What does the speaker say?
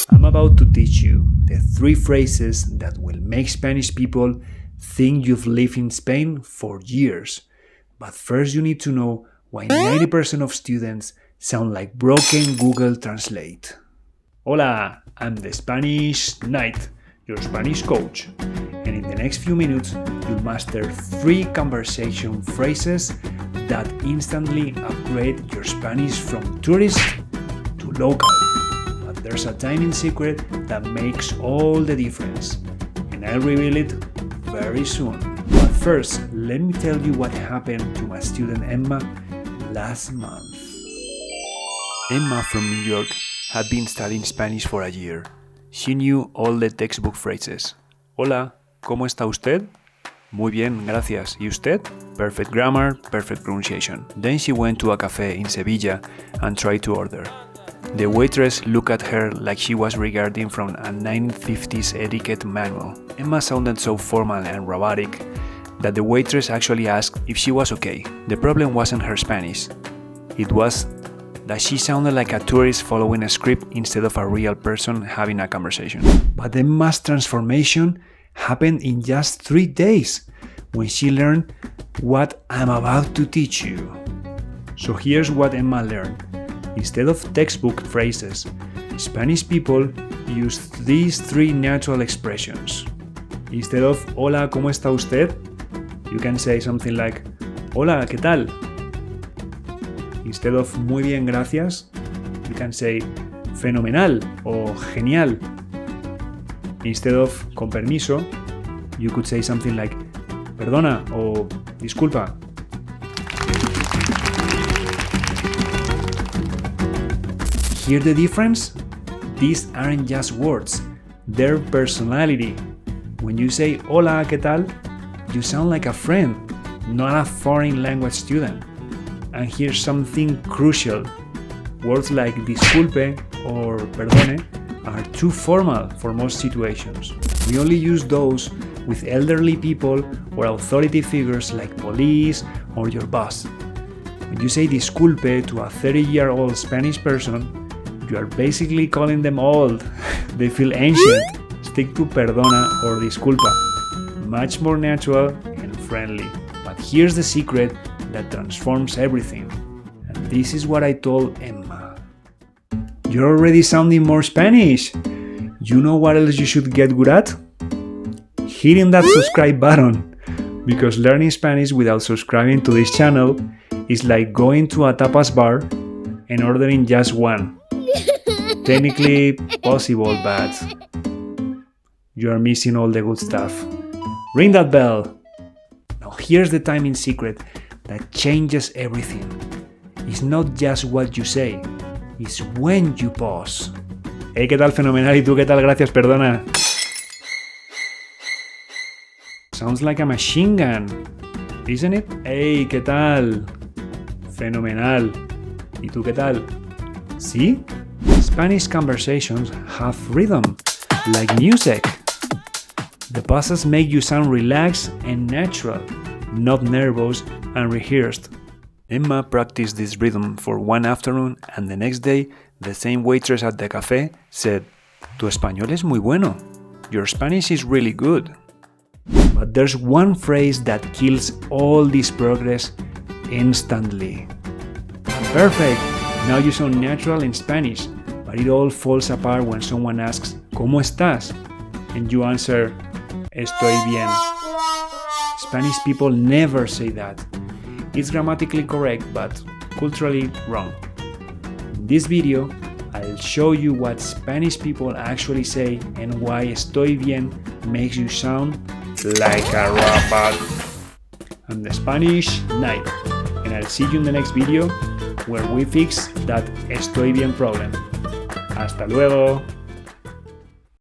I'm about to teach you the 3 phrases that will make Spanish people think you've lived in Spain for years. But first you need to know why 90% of students sound like broken Google Translate. Hola, I'm the Spanish Knight, your Spanish coach. And in the next few minutes, you'll master 3 conversation phrases that instantly upgrade your Spanish from tourist to local. But there's a timing secret that makes all the difference, and I'll reveal it very soon. But first, let me tell you what happened to my student Emma last month. Emma from New York had been studying Spanish for a year. She knew all the textbook phrases. Hola, ¿cómo está usted? Muy bien, gracias. ¿Y usted? Perfect grammar, perfect pronunciation. Then she went to a cafe in Sevilla and tried to order. The waitress looked at her like she was regarding from a 1950s etiquette manual. Emma sounded so formal and robotic that the waitress actually asked if she was okay. The problem wasn't her Spanish. It was that she sounded like a tourist following a script instead of a real person having a conversation. But the mass transformation happened in just 3 days when she learned what I'm about to teach you. So here's what Emma learned. Instead of textbook phrases, Spanish people use these 3 natural expressions. Instead of hola, ¿cómo está usted? You can say something like hola, ¿qué tal? Instead of muy bien, gracias, you can say fenomenal o genial. Instead of con permiso, you could say something like perdona o disculpa. Hear the difference? These aren't just words, they're personality. When you say hola, ¿qué tal? You sound like a friend, not a foreign language student. And here's something crucial. Words like disculpe or perdone are too formal for most situations. We only use those with elderly people or authority figures like police or your boss. When you say disculpe to a 30-year-old Spanish person, you are basically calling them old. They feel ancient. Stick to perdona or disculpa. Much more natural and friendly. But here's the secret that transforms everything. And this is what I told Emma. You're already sounding more Spanish. You know what else you should get good at? Hitting that subscribe button. Because learning Spanish without subscribing to this channel is like going to a tapas bar and ordering just one. Technically possible, but you are missing all the good stuff. Ring that bell. Now here's the timing secret that changes everything. It's not just what you say, it's when you pause. Hey, ¿qué tal? Fenomenal. ¿Y tú qué tal? Gracias, perdona. Sounds like a machine gun, isn't it? Hey, ¿qué tal? Fenomenal. ¿Y tú qué tal? ¿Sí? Spanish conversations have rhythm, like music. The pauses make you sound relaxed and natural, not nervous and rehearsed. Emma practiced this rhythm for one afternoon, and the next day, the same waitress at the cafe said, "Tu español es muy bueno. Your Spanish is really good." But there's one phrase that kills all this progress instantly. Perfect! Now you sound natural in Spanish, but it all falls apart when someone asks, ¿Cómo estás? And you answer, Estoy bien. Spanish people never say that. It's grammatically correct, but culturally wrong. In this video, I'll show you what Spanish people actually say and why estoy bien makes you sound like a robot. I'm the Spanish Knight, and I'll see you in the next video where we fix that estoy bien problem. Hasta luego!